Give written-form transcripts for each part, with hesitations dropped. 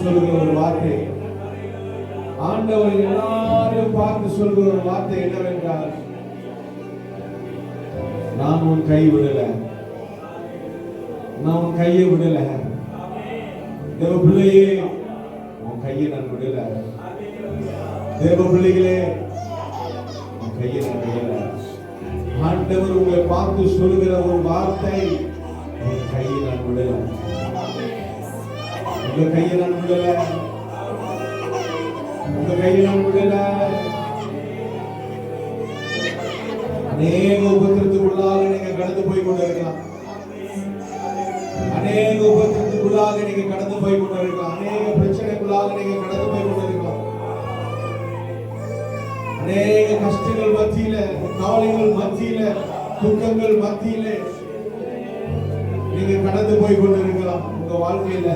சொல்லுகிற ஒரு வார்த்தை, ஆண்டவர் எல்லாரையும் பார்த்து சொல்கிற ஒரு வார்த்தை என்னவென்றால், நான் உன் கை விடல, நான் உன் கையை விடல. தேவ பிள்ளையே, உன் கையை நான் விடல. தேவ பிள்ளைகளே, உன் கையை நான் விடல. ஆண்டவர் உங்களை பார்த்து சொல்லுகிற ஒரு வார்த்தை, உன் கையை நான் விடல. உங்க கையை நான் விடல, உங்க கையை நான் விடல. அநேக உபத்திரத்துக்குள்ளாக நீங்க கடந்து போய் கொண்டிருக்கலாம். அநேக உபத்திரத்துக்குள்ளாக நீங்க கடந்து போய் கொண்டிருக்கலாம். அநேக பிரச்சனைக்குள்ளாக நீங்க கடந்து போய் கொண்டிருக்கலாம். அநேக கஷ்டங்கள் மத்தியில, கவலைகள் மத்தியில, துக்கங்கள் மத்தியில நீங்க கடந்து போய் கொண்டிருக்கலாம் உங்க வாழ்க்கையில.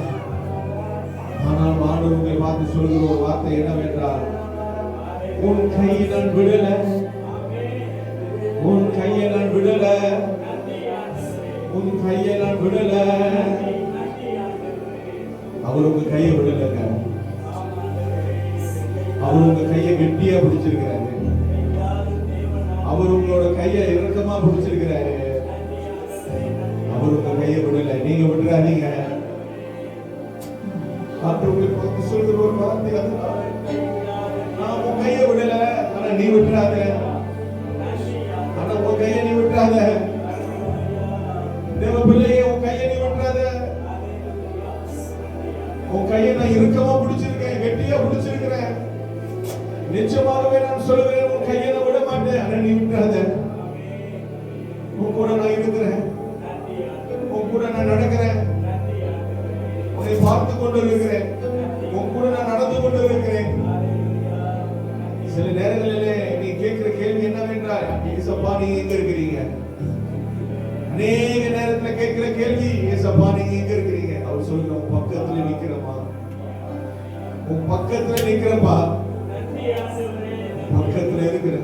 ஆனால் ஆண்டவர் உங்களை பார்த்து சொல்கிற ஒரு வார்த்தை என்னவென்றால், உன் கையை நான் விடல, உன் கையை நான் விடல, உன் கையை நான் விடல. அவர் உங்க கையை விடலங்க. அவர் உங்க கையை கெட்டியா பிடிச்சிருக்கிறாரு. அவர் உங்களோட கையை இறுக்கமா பிடிச்சிருக்கிறாரு. அவர் உங்க கையை விடல, நீங்க விட்டுறாதீங்க. ஆண்டவரை பார்த்து சொல்கிற ஒரு வார்த்தை அதுதான், நான் உன் கையை விடல, ஆனா நீ விட்டுறாத. ஆனா உன் கையை நீ விட்டுறாத. தேவ பிள்ளையே, உன் கையை நீ விட்டுறாத. உன் கையை நான் இறுக்கமா பிடிச்சிருக்கேன், கெட்டியா பிடிச்சிருக்கிறேன். நிச்சயமாகவே நான் சொல்லுகிறேன், உன் கையை நான் விட மாட்டேன். ஆனா நீ விட்டுறாத. உன் கூட நான் இருக்கிறேன், உன் கூட நான் நடக்கிறேன், உன்னை பார்த்து கொண்டு இருக்கிறேன், உன் கூட நான் நடந்து கொண்டு இருக்கிறேன். சில நேரங்களிலே நீ கேட்கிற கேள்வி என்னவென்றால், ஏசப்பா நீங்க எங்க இருக்கிறீங்க? அநேக நேரத்துல கேட்கிற கேள்வி, ஏசப்பா நீங்க எங்க இருக்கிறீங்க? அவர் சொல்லுங்க, உன் பக்கத்துல நிக்கிறப்பா, உன் பக்கத்துல நிக்கிறப்பா, பக்கத்துல இருக்கிற.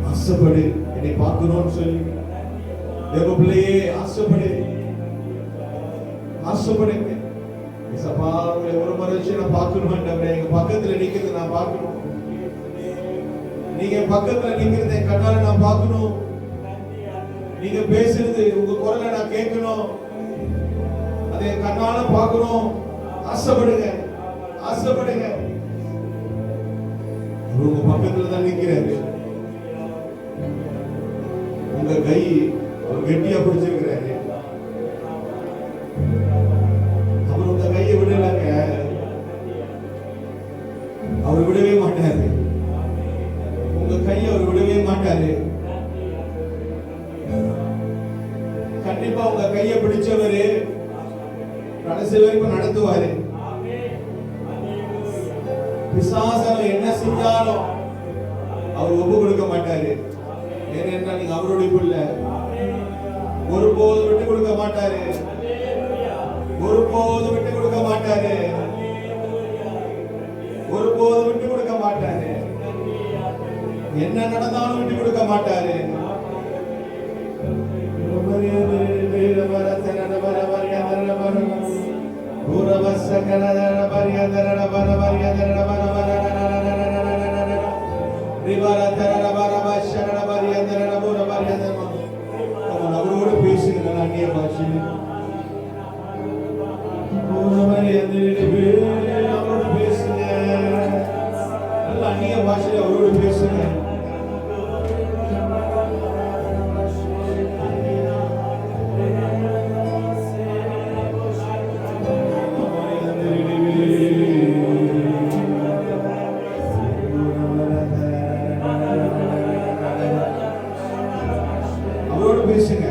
ஆசைப்படு, என்னை பார்க்கணும்னு சொல்லி. தேவ பிள்ளையே, ஆசைப்படு, ஆசைப்படுங்க. ஏசப்பா உங்களை ஒரு முறை வச்சு நான் பார்க்கணும். எங்க பக்கத்துல நிக்கிறது நான் பார்க்கணும். நீங்க பக்கத்துல நிக்கிறது என் கண்ணால நான் பார்க்கணும். நீங்க பேசுறது, உங்க குரலை நான் கேட்கணும். அதை என் கண்ணால பார்க்கணும். ஆசைப்படுங்க, ஆசைப்படுங்க. உங்க பக்கத்துல தான் நிக்கிறாரு. உங்க கை அவர் கெட்டியா பிடிச்சிருக்கிறாரு. அவர் உங்க கையை விடலங்க, அவர் விடவே மாட்டாரு. உங்க கையை அவர் விடவே மாட்டாரு. கண்டிப்பா உங்க கையை பிடிச்சவரு கடைசி வரைக்கும் நடத்துவாரு. பிசாசம் என்ன செஞ்சாலும் அவர் ஒப்பு கொடுக்க மாட்டாரு. ஏனென்றால் நீங்க அவருடைய பிள்ளை. ஒருபோதும் விட்டு கொடுக்க மாட்டாரு, ஒருபோதும் விட்டு கொடுக்க மாட்டாரு, ஒருபோதும் விட்டு கொடுக்க மாட்டாரு. என்ன நடந்தாலும் விட்டு கொடுக்க மாட்டாரு. அவரோடு பேசுகிற அந்நிய பாஷையில் அவரோடு பேசுங்க. நல்ல அந்நிய பாஷையில் அவரோடு பேசுங்க. அவரோடு பேசுங்க.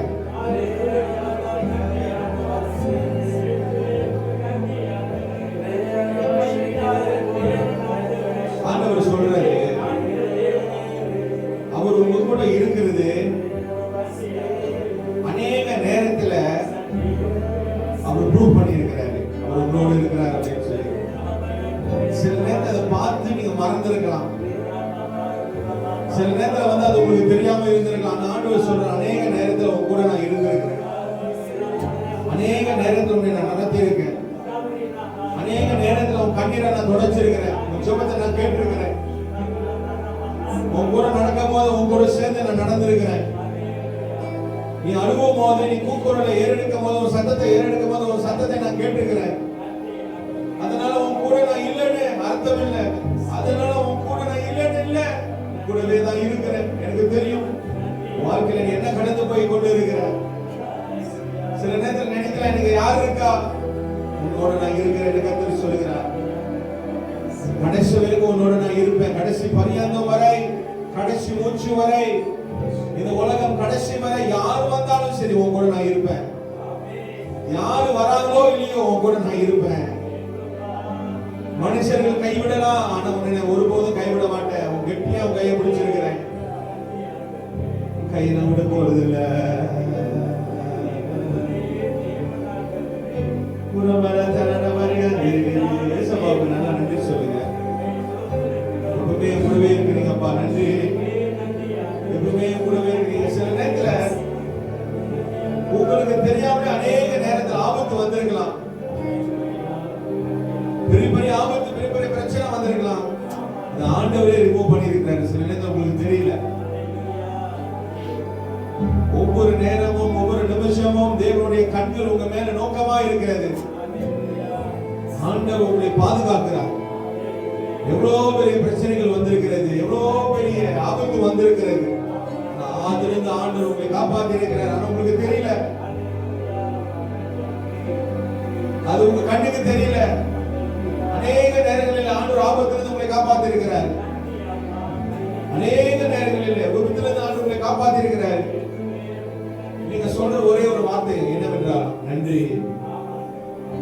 ஆண்டவர் சொல்றாரு, அவர் உங்க கூட இருக்கிறது அநேக நேரத்துல அவர் ப்ரூவ் பண்ணி இருக்கிறாரு. அவர் உங்களோடு இருக்கிறார் அப்படின்னு சொல்லி சில நேரத்தில் அதை பார்த்து நீங்க மறந்திருக்கலாம். சில நேரத்துல வந்து அது உங்களுக்கு தெரியாம இருந்திருக்கலாம். அந்த ஆண்டவர் சொல்ற அநேக நேரத்துல உங்க கூட நான் இருந்திருக்கிறேன். அநேக நேரத்தில் உன்னை நான் நடத்தி இருக்கேன். அநேக நேரத்துல உன் கண்ணீரை நான் தொடச்சிருக்கிறேன். உன் ஜெபத்தை நான் கேட்டிருக்கிறேன். உன் கூட நடக்கும் போது உன் கூட சேர்ந்து நான் நடந்திருக்கிறேன். நீ அழுவும் போது, நீ கூக்குரலை ஏறெடுக்கும் போது, ஒரு சத்தத்தை ஏறெடுக்கும் போது ஒரு சத்தத்தை நான் கேட்டிருக்கிறேன். அதனால உன் கூட நான் இல்லைன்னு அர்த்தம் இல்லை. அதனால உன் கூட நான் இல்லைன்னு இல்லை, கூடவே தான் இருக்கிறேன். எனக்கு தெரியும் வாழ்க்கையில நீ என்ன கடந்து போய் கொண்டு இருக்கிற. சில நேரத்தில் நினைக்கிறேன், எனக்கு யார் இருக்கா? உன்னோட நான் இருக்கிறேன் கர்த்தர் சொல்லுகிறார். கடைசி வரைக்கும் உன்னோட நான் இருப்பேன். கடைசி பரியந்தம் வரை, கடைசி மூச்சு வரை, இந்த உலகம் கடைசி வரை யார் வந்தாலும் சரி உன் கூட நான் இருப்பேன். யாரு வராங்களோ இல்லையோ உன் கூட நான் இருப்பேன். மனுஷர்கள் கைவிடலாம், ஆனா உன்னை ஒருபோதும் கைவிட மாட்டேன். உன் கெட்டியா உன் கையை பிடிச்சிருக்கிறேன். கையை நான் விட போறது இல்ல. நல்லா நன்றி சொல்லுங்க. எப்பவுமே கூடவே இருக்கிறீங்கப்பா, நன்றி. எப்பவுமே கூடவே இருக்கிறீங்க. சில நேரத்துல உங்களுக்கு தெரியாம அநேக நேரத்தில் ஆபத்து வந்திருக்கலாம். பெரிய பெரிய ஆபத்து, பெரிய பெரிய பிரச்சனை வந்திருக்கலாம். அந்த ஆண்டவரே ரிமூவ் பண்ணியிருக்கிறாரு. சில நேரத்தில் உங்களுக்கு தெரியல. ஒவ்வொரு நேரமும் ஒவ்வொரு நிமிஷமும் தேவனுடைய கண்கள் உங்க மேல நோக்கமா இருக்கிறது. ஆண்டவர் உங்களை பாதுகாக்கிறார். எவ்வளவு பெரிய பிரச்சனைகள் வந்திருக்கிறது, எவ்வளவு பெரிய ஆபத்து வந்திருக்கிறது. அதிலிருந்து ஆண்டவர் உங்களை காப்பாற்றி இருக்கிறார். ஆனா உங்களுக்கு தெரியல, அது உங்க கண்ணுக்கு தெரியல. அநேக நேரங்களில் ஆண்டவர் ஆபத்திலிருந்து உங்களை காப்பாற்றி இருக்கிறார். அநேக நேரங்களில் விபத்திலிருந்து ஆண்டவர் உங்களை காப்பாற்றி இருக்கிறார். நீங்க சொல்ற ஒரே ஒரு வார்த்தை என்னவென்றால் நன்றி.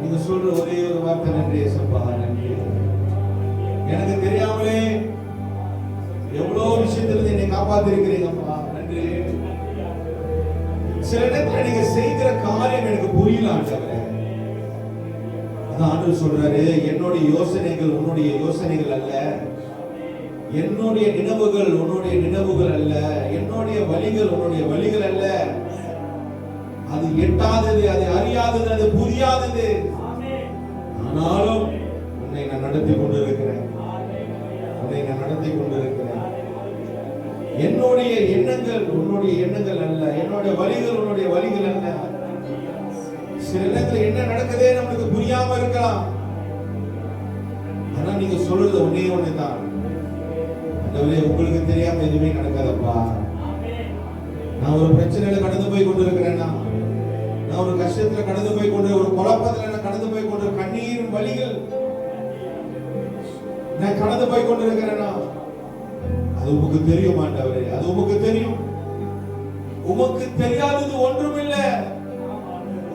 நீங்க சொல்ற ஒரே ஒரு வார்த்தை நன்றி ஏசப்பா, நன்றி. எனக்கு தெரியாமலே எவ்வளவு விஷயத்திலிருந்து என்னை காப்பாத்தி இருக்கிறீங்கப்பா, நன்றி. சில நேரத்தில் நீங்க செய்கிற காரியம் எனக்கு புரியல ஆண்டவரே. அதான் ஆண்டவர் சொல்றாரு, என்னுடைய யோசனைகள் உன்னுடைய யோசனைகள் அல்ல, என்னுடைய நினைவுகள் உன்னுடைய நினைவுகள் அல்ல, என்னுடைய வழிகள் உன்னுடைய வழிகள் அல்ல. அது எட்டாதது, அது அறியாதது, அது புரியாதது. ஆனாலும் உன்னை நான் நடத்தி கொண்டிருக்கிறேன். உன்னை நான் நடத்தி கொண்டிருக்கிறேன். என்னுடைய எண்ணங்கள் உன்னுடைய எண்ணங்கள் அல்ல, என்னுடைய வழிகள் உன்னுடைய வழிகள் அல்ல. சில நேரத்தில் என்ன நடக்குதே நம்மளுக்கு புரியாம இருக்கலாம். ஆனா நீங்க சொல்றது ஒன்னே ஒண்ணுதான், உங்களுக்கு தெரியாம எதுவுமே நடக்காதப்பா. நான் ஒரு பிரச்சனையில கடந்து போய் கொண்டிருக்கிறேன்னா, நான் ஒரு கஷ்டத்துல கடந்து போய் கொண்டு, ஒரு குழப்பத்துல நான் கடந்து போய் கொண்டு, கண்ணீர் வலிகள் நான் கடந்து போய் கொண்டிருக்கிறேன்னா, அது உமக்கு தெரியும் ஆண்டவரே, அது உமக்கு தெரியும். உமக்கு தெரியாதது ஒன்றுமில்லை,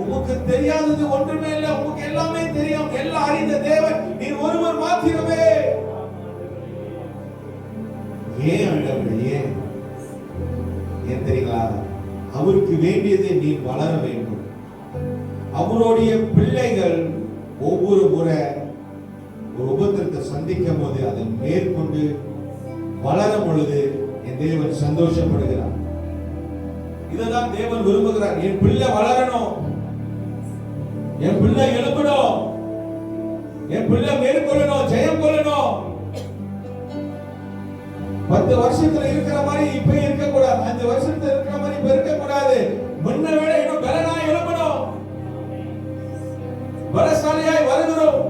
உமக்கு தெரியாதது ஒன்றுமே இல்லை. உமக்கு எல்லாமே தெரியும். எல்லாம் அறிந்த தேவன் நீர் ஒருவர் மாத்திரமே. ஏன் ஆண்டவரே, ஏன் தெரியுங்களா? அவருக்கு வேண்டியதை நீ வளர வேண்டும். அவருடைய பிள்ளைகள் ஒவ்வொரு முறை ஒரு உபத்திரத்தை சந்திக்கும் போது அதை மேற்கொண்டு வளரும் பொழுது என் தேவன் சந்தோஷப்படுகிறார். இதுதான் தேவன் விரும்புகிறார். என் பிள்ளை வளரணும், என் பிள்ளை எழுப்பணும், என் பிள்ளை மேற்கொள்ளணும், ஜெயம் கொள்ளணும். 10 வருஷத்துல இருக்கிற மாதிரி இப்ப இருக்க கூடாது, 5 வருஷத்துல இருக்கிற மாதிரி இப்ப இருக்க கூடாது. முன்ன விட இன்னும் பலனாய் எழுப்பணும், பலசாலியாய் வருகிறோம்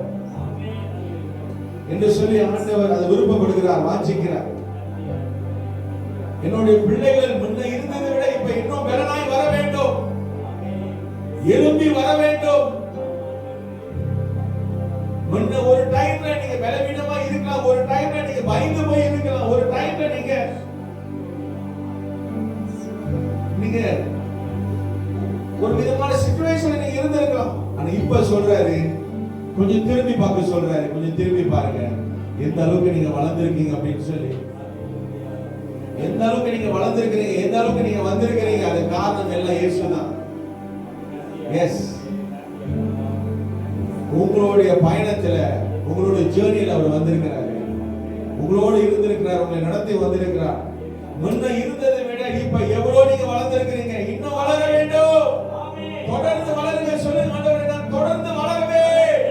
என்று சொல்லி ஆண்டவர் அதை விருப்பப்படுகிறார், வாஞ்சிக்கிறார். என்னுடைய பிள்ளைகள் முன்ன இருந்ததை விட இப்ப இன்னும் பலனாய் வர வேண்டும், எழும்பி வர வேண்டும். முன்ன ஒரு டைம்ல நீங்க பலவீனமா இருக்கலாம், ஒரு டைம்ல நீங்க பயந்து போய் இருக்கலாம், ஒரு டைம்ல நீங்க ஒரு விதமான சிச்சுவேஷன்ல நீங்க இருந்திருக்கலாம். ஆனா இப்ப சொல்றாரு, கொஞ்சம் திரும்பி பார்க்க சொல்றாரு, கொஞ்சம் திரும்பி பாருங்க எந்த அளவுக்கு நீங்க வளர்ந்திருக்கீங்க அப்படின்னு சொல்லி. எந்த அளவுக்கு நீங்க வளர்ந்திருக்கிறீங்க, எந்த அளவுக்கு நீங்க வந்திருக்கிறீங்க, அது காரணம் எல்லாம் இயேசுதான். எஸ், உங்களுடைய பயணத்துல, உங்களுடைய ஜேர்னியில அவர் வந்திருக்கிறார், உங்களோடு இருந்திருக்கிறார், உங்களை நடத்தி வந்திருக்கிறார். முன்ன இருந்ததை விட இப்ப எவ்வளவு நீங்க வளர்ந்திருக்கிறீங்க, இன்னும் வளர வேண்டும், தொடர்ந்து வளருங்க. சொல்லுங்க ஆண்டவரே, நான் தொடர்ந்து வளருவேன்,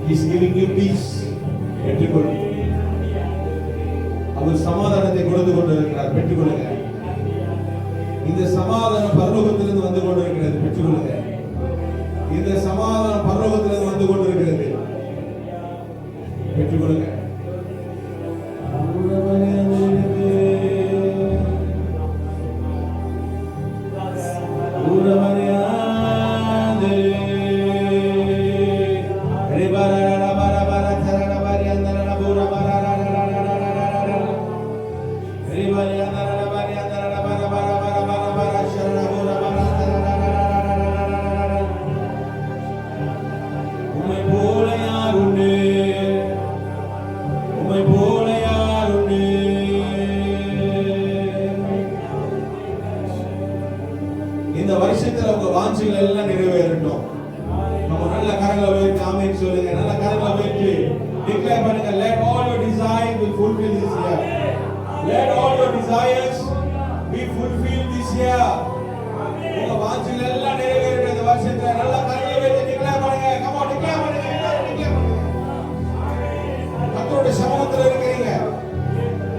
He's giving you peace. பெற்றுக்கொள். அவர் சமாதானத்தை கொடுத்து கொண்டிருக்கிறார். பெற்றுக்கொள்ளுங்க. இந்த சமாதானம் பரலோகத்திலிருந்து வந்து கொண்டிருக்கிறது. பெற்றுக்கொள்ளுங்க. இந்த சமாதானம் பரலோகத்திலிருந்து வந்து கொண்டிருக்கிறது. பெற்றுக்கொள்ளுங்க. இந்த வருஷத்துல உங்க வாஞ்சைகள் எல்லாம் நிறைவேறட்டும். நம்ம நல்ல கரங்களை வைத்து ஆமென் சொல்லுங்க. நல்ல கரங்களை வைத்து டிக்ளேர் பண்ணுங்க. Let all your desires be fulfilled this year. Let all your desires be fulfilled this year. உங்க வாஞ்சைகள் எல்லாம் நிறைவேறட்டும் இந்த வருஷத்துல. நல்ல கரங்களை வைத்து டிக்ளேர் பண்ணுங்க. Come on, டிக்ளேர் பண்ணுங்க. டிக்ளேர் பண்ணுங்க. கர்த்தருடைய சமூகத்துல இருக்கீங்க.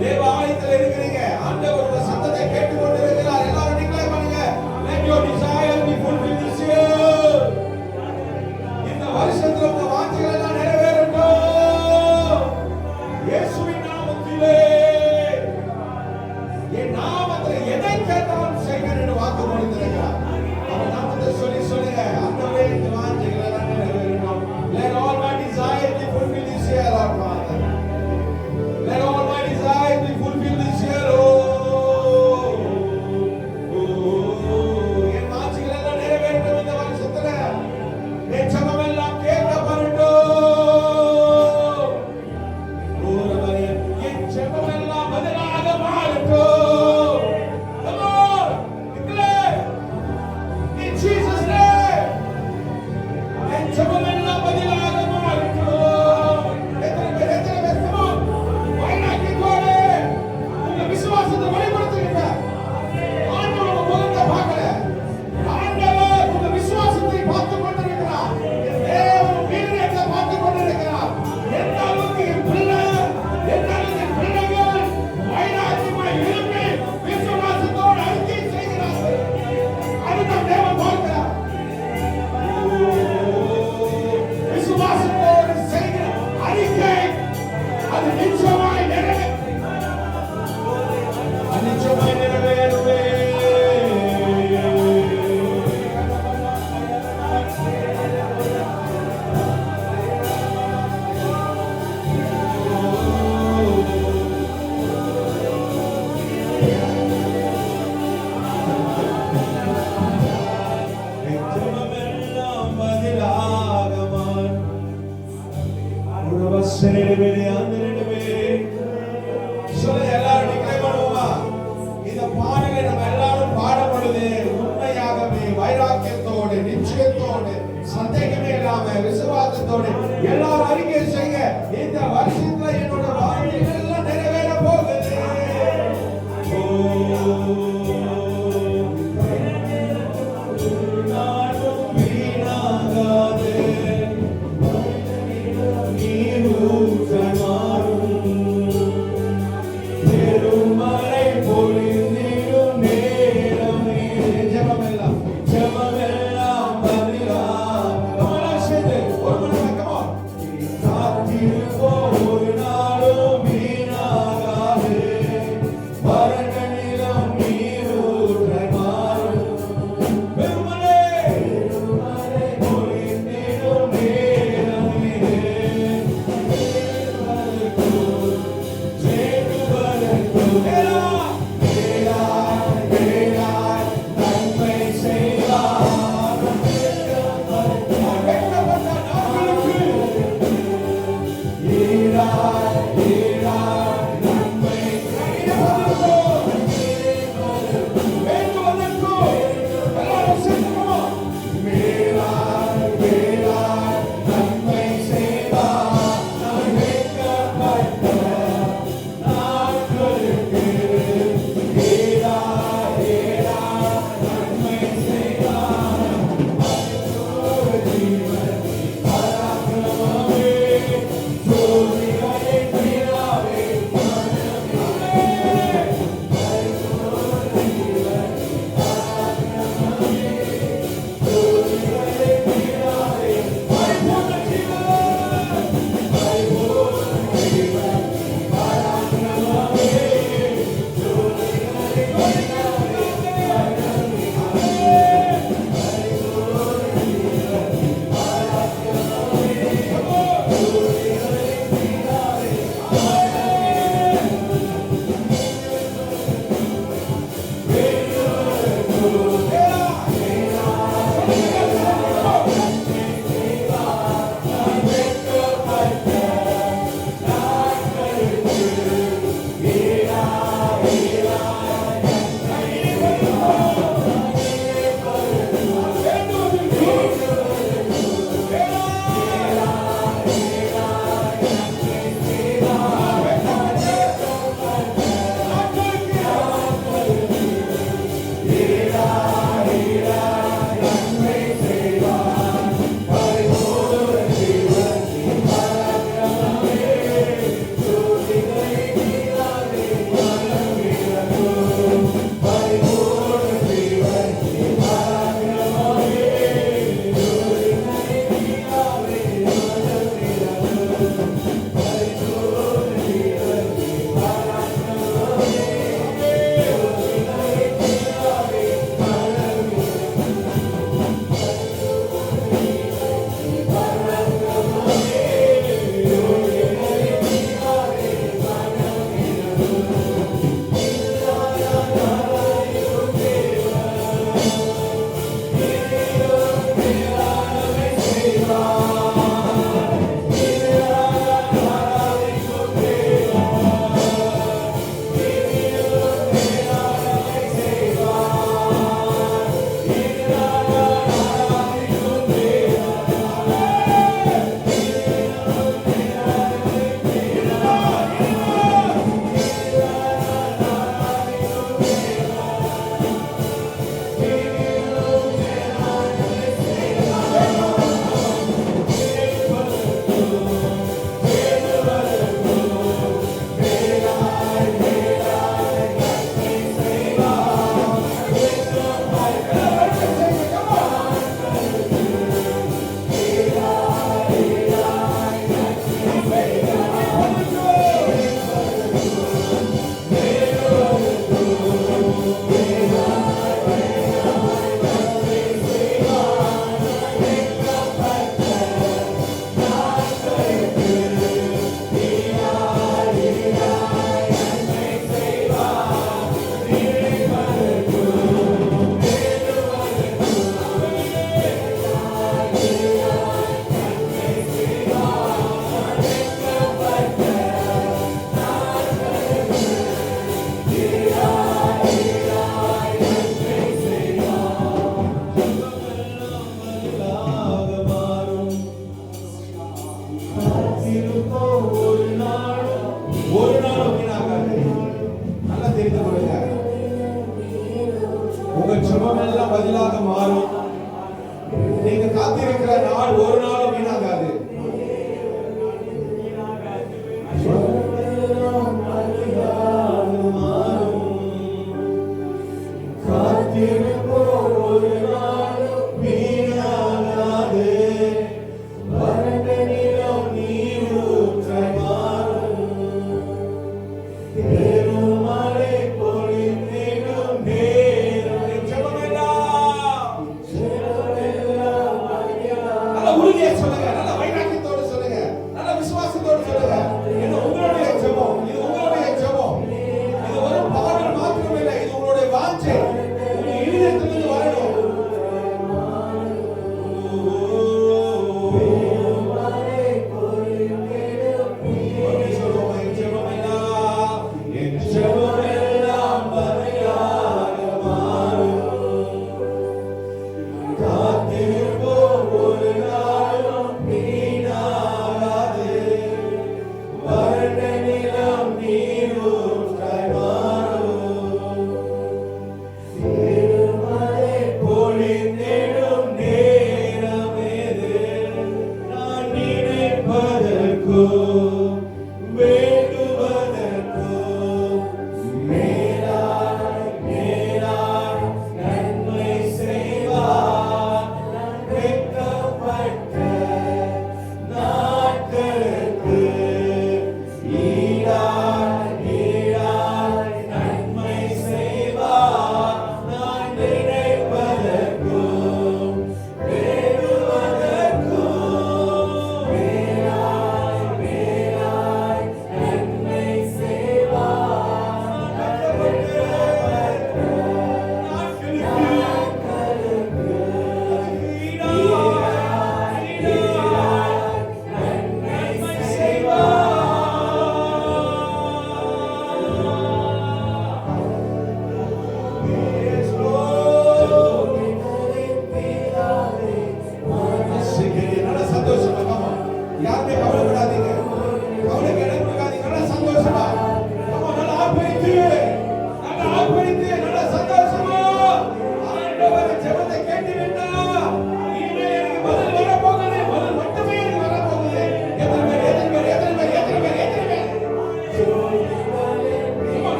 தேவ ஆலயத்துல இருக்கீங்க. ஆண்டவருடைய சத்தத்தை கேட்டுக்கொண்டு இருக்கிறார். எல்லாரும் டிக்ளேர் பண்ணுங்க. Let your desires be fulfilled this year. இந்த வருஷத்துல உங்க வாஞ்சைகள் எல்லாம் நிறைவேறட்டும். இயேசுவின் நாமத்திலே என் நாமத்திலே எதை கேட்டாலும் செய்கிறேன் என்று வாக்கு கொடுத்திருக்கிறார். அவர் நாமத்தை சொல்லி சொல்லுங்க. ஆண்டவரே இந்த வாஞ்சைகள் எல்லாம் நிறைவேறட்டும். Let all my desires be fulfilled this year, Lord Father. Let all my desires be fulfilled this year, Lord. எல்லாரும் டிக்ளேர் பண்ணுவோமா? இந்த பாடலை நம்ம எல்லாரும் பாடும் பொழுது உண்மையாகவே வைராக்கியத்தோடு, நிச்சயத்தோடு, சந்தேகமே இல்லாம விசுவாசத்தோடு எல்லாரும் அறிக்கை செய்ய. இந்த வருஷத்துல என்னோட வாஞ்சைகள் எல்லாம் நிறைவேற போகுது. உங்க ஜெபம் எல்லாம் பதிலாக மாறும். நீங்க காத்திருக்கிற நாள் ஒரு நாளும் வீணாகாது. உறுதியா சொல்லுங்க, நல்ல வைராக்கியத்தோடு சொல்லுங்க, நல்ல விசுவாசத்தோடு சொல்லுங்க. இது உங்களுடைய ஜெபம், இது உங்களுடைய ஜெபம். இது ஒரு பாடல் மாத்திரமில்லை, இது உங்களுடைய வாஞ்சை. உங்க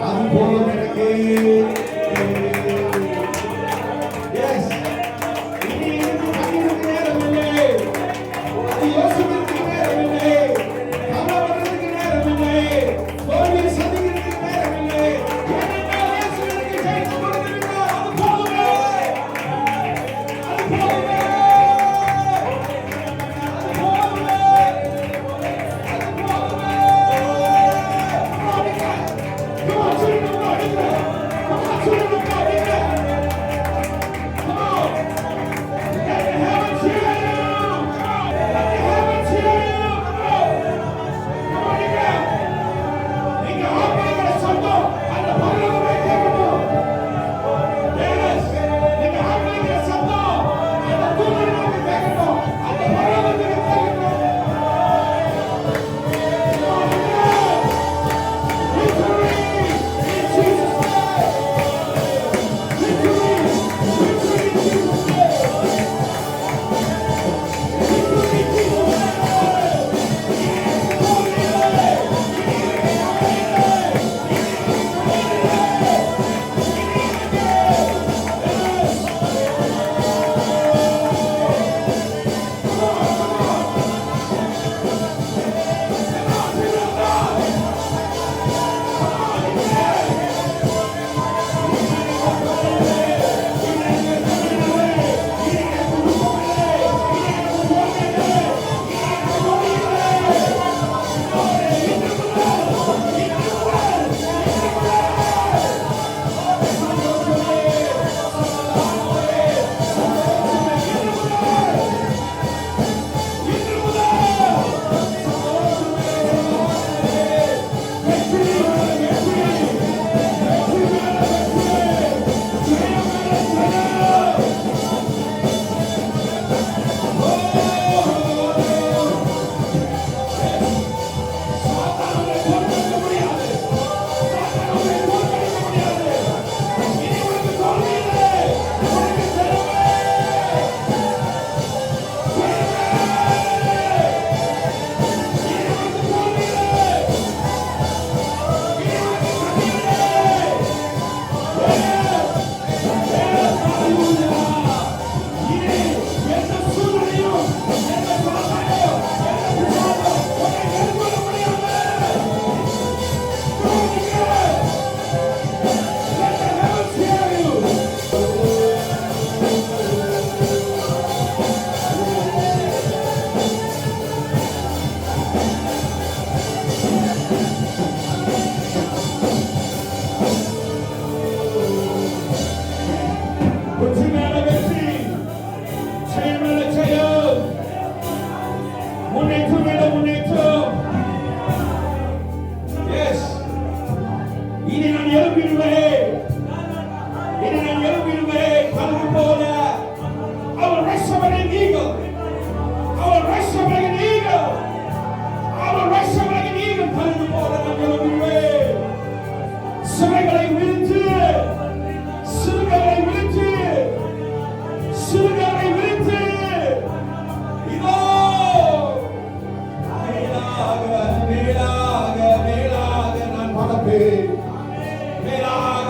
அது போதும் எனக்கு. Yes. இனி எனக்கு கண்ணீருக்கு நேரம் இல்லை. அது யோசிக்கிறதுக்கு நேரம் இல்லை. கவலைப்படுறதுக்கு நேரம் இல்லை. தோல்வியை சந்திக்கிறதுக்கு நேரம் இல்லை. ஏனென்றால் இயேசு எனக்கு ஜெயித்து கொடுத்திருக்கிறார். அது போதுமே. அது போதுமே. மேலாக மேலாக நான் பறப்பேன். மேலாக